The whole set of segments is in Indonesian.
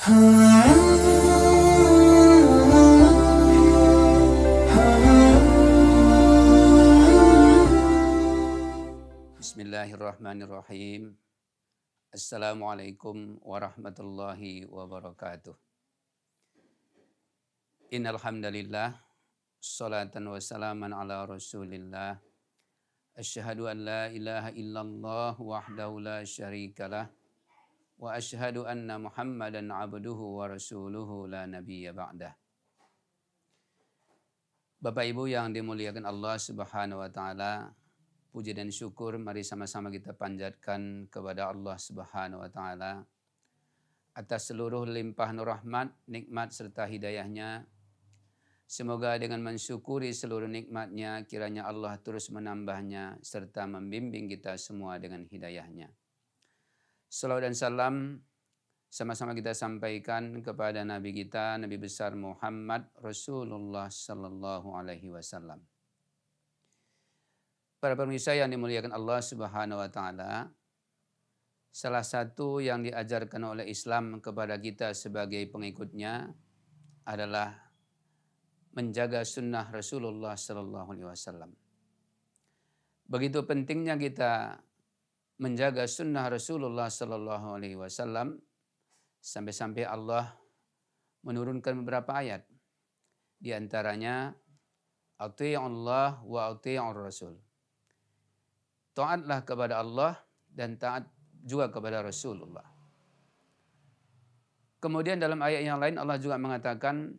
Bismillahirrahmanirrahim. Assalamualaikum warahmatullahi wabarakatuh. Innal hamdalillah, sholatan wa salaman ala Rasulillah. Asyhadu an la ilaha illallah wahdahu la syarikalah wa asyhadu anna Muhammadan abduhu wa rasuluhu la nabiyya ba'dah. Bapak Ibu yang dimuliakan Allah Subhanahu wa taala, puji dan syukur mari sama-sama kita panjatkan kepada Allah Subhanahu wa taala atas seluruh limpah nur rahmat, nikmat serta hidayahnya. Semoga dengan mensyukuri seluruh nikmatnya, kiranya Allah terus menambahnya serta membimbing kita semua dengan hidayahnya. Salawat dan salam sama-sama kita sampaikan kepada Nabi kita, Nabi besar Muhammad Rasulullah Sallallahu Alaihi Wasallam. Para pemirsa yang dimuliakan Allah Subhanahu wa taala, salah satu yang diajarkan oleh Islam kepada kita sebagai pengikutnya adalah menjaga sunnah Rasulullah sallallahu alaihi wasallam. Begitu pentingnya kita menjaga sunnah Rasulullah sallallahu alaihi wasallam sampai-sampai Allah menurunkan beberapa ayat. Di antaranya Athi'ullah wa athi'ur Rasul. Taatlah kepada Allah dan taat juga kepada Rasulullah. Kemudian dalam ayat yang lain Allah juga mengatakan,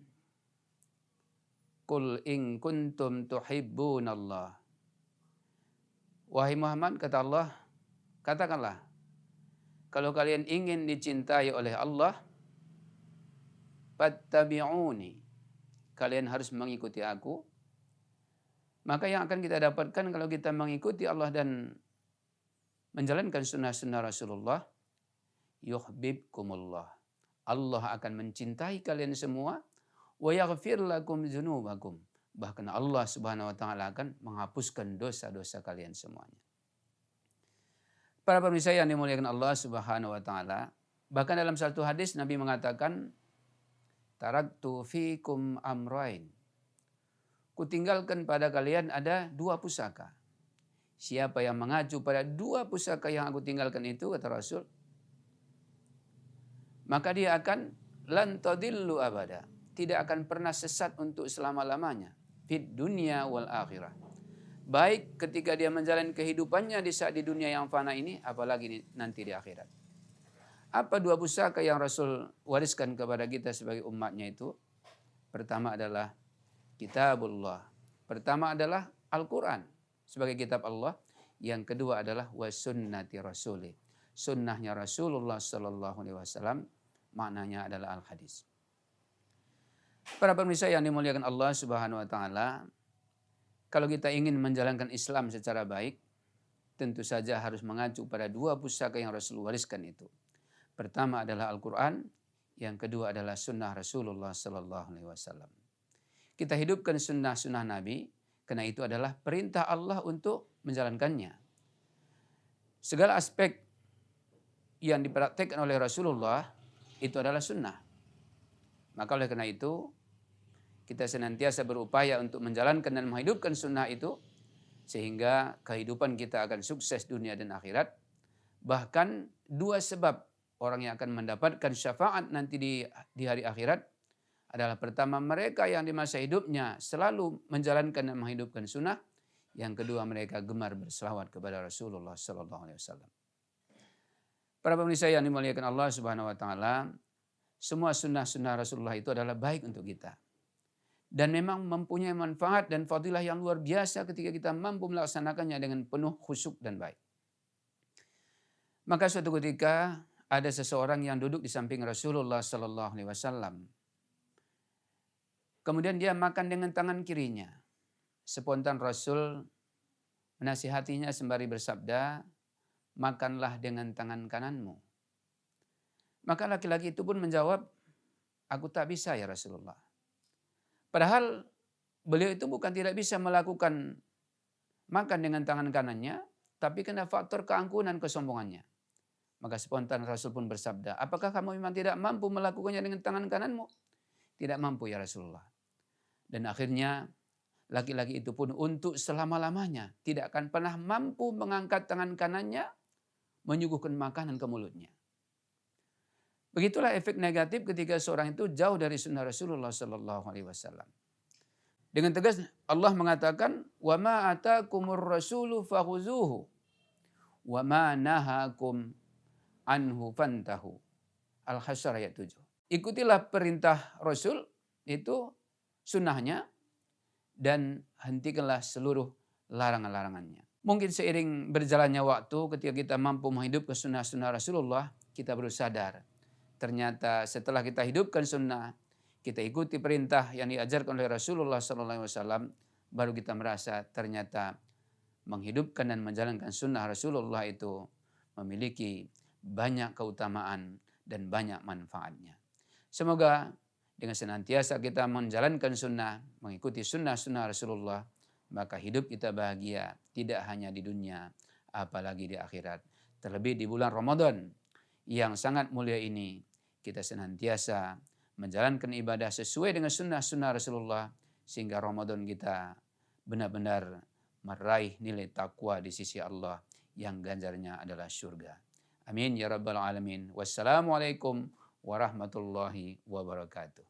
Qul in kuntum tuhibbunallah. Wahai Muhammad, kata Allah, katakanlah, kalau kalian ingin dicintai oleh Allah, fattabi'uni. Kalian harus mengikuti aku. Maka yang akan kita dapatkan kalau kita mengikuti Allah dan menjalankan sunnah-sunnah Rasulullah, yuhibbukumullah. Allah akan mencintai kalian semua, wa yaghfir lakum dzunubakum. Bahkan Allah Subhanahu wa taala akan menghapuskan dosa-dosa kalian semuanya. Para pemirsa yang dimuliakan Allah Subhanahu wa taala, bahkan dalam satu hadis Nabi mengatakan, taraktu fikum amrain. Kutinggalkan pada kalian ada dua pusaka. Siapa yang mengacu pada dua pusaka yang aku tinggalkan itu, kata Rasul, maka dia akan lan tadillu abada. Tidak akan pernah sesat untuk selama-lamanya. Fid dunya wal akhirah. Baik ketika dia menjalani kehidupannya di saat di dunia yang fana ini, apalagi nanti di akhirat. Apa dua pusaka yang Rasul wariskan kepada kita sebagai umatnya itu? Pertama adalah Kitabullah. Pertama adalah Al-Quran sebagai kitab Allah. Yang kedua adalah wasunnati Rasulih. Sunnahnya Rasulullah Sallallahu Alaihi Wasallam, maknanya adalah Al-Hadis. Para pemirsa yang dimuliakan Allah Subhanahu wa taala, kalau kita ingin menjalankan Islam secara baik, tentu saja harus mengacu pada dua pusaka yang Rasul wariskan itu. Pertama adalah Al-Quran, yang kedua adalah sunnah Rasulullah sallallahu alaihi wasallam. Kita hidupkan sunnah-sunnah Nabi, karena itu adalah perintah Allah untuk menjalankannya. Segala aspek yang dipraktikkan oleh Rasulullah itu adalah sunnah. Maka oleh karena itu, kita senantiasa berupaya untuk menjalankan dan menghidupkan sunnah itu, sehingga kehidupan kita akan sukses dunia dan akhirat. Bahkan dua sebab orang yang akan mendapatkan syafaat nanti di hari akhirat adalah pertama, mereka yang di masa hidupnya selalu menjalankan dan menghidupkan sunnah. Yang kedua, mereka gemar berselawat kepada Rasulullah SAW. Para pemirsa yang dimuliakan Allah Subhanahu wa taala, semua sunnah-sunnah Rasulullah itu adalah baik untuk kita. Dan memang mempunyai manfaat dan fadilah yang luar biasa ketika kita mampu melaksanakannya dengan penuh khusyuk dan baik. Maka suatu ketika ada seseorang yang duduk di samping Rasulullah Sallallahu Alaihi Wasallam. Kemudian dia makan dengan tangan kirinya. Spontan Rasul menasihatinya sembari bersabda, makanlah dengan tangan kananmu. Maka laki-laki itu pun menjawab, aku tak bisa ya Rasulullah. Padahal beliau itu bukan tidak bisa melakukan makan dengan tangan kanannya, tapi kena faktor keangkuhan kesombongannya. Maka spontan Rasul pun bersabda, apakah kamu memang tidak mampu melakukannya dengan tangan kananmu? Tidak mampu ya Rasulullah. Dan akhirnya laki-laki itu pun untuk selama-lamanya tidak akan pernah mampu mengangkat tangan kanannya menyuguhkan makanan ke mulutnya. Begitulah efek negatif ketika seorang itu jauh dari sunnah Rasulullah Sallallahu Alaihi Wasallam. Dengan tegas Allah mengatakan, wa ma atakumur rasulu fakhuzuhu wa ma nahakum anhu fantahu. Al-Hasyr ayat 7. Ikutilah perintah Rasul, itu sunnahnya, dan hentikanlah seluruh larangan-larangannya. Mungkin seiring berjalannya waktu ketika kita mampu menghidupkan sunnah-sunnah Rasulullah, kita baru sadar. Ternyata setelah kita hidupkan sunnah, kita ikuti perintah yang diajarkan oleh Rasulullah SAW, baru kita merasa ternyata menghidupkan dan menjalankan sunnah Rasulullah itu memiliki banyak keutamaan dan banyak manfaatnya. Semoga dengan senantiasa kita menjalankan sunnah, mengikuti sunnah-sunnah Rasulullah, maka hidup kita bahagia, tidak hanya di dunia, apalagi di akhirat. Terlebih di bulan Ramadan yang sangat mulia ini, kita senantiasa menjalankan ibadah sesuai dengan sunnah-sunnah Rasulullah, sehingga Ramadan kita benar-benar meraih nilai takwa di sisi Allah yang ganjarnya adalah surga. Amin ya rabbal alamin. Wassalamualaikum warahmatullahi wabarakatuh.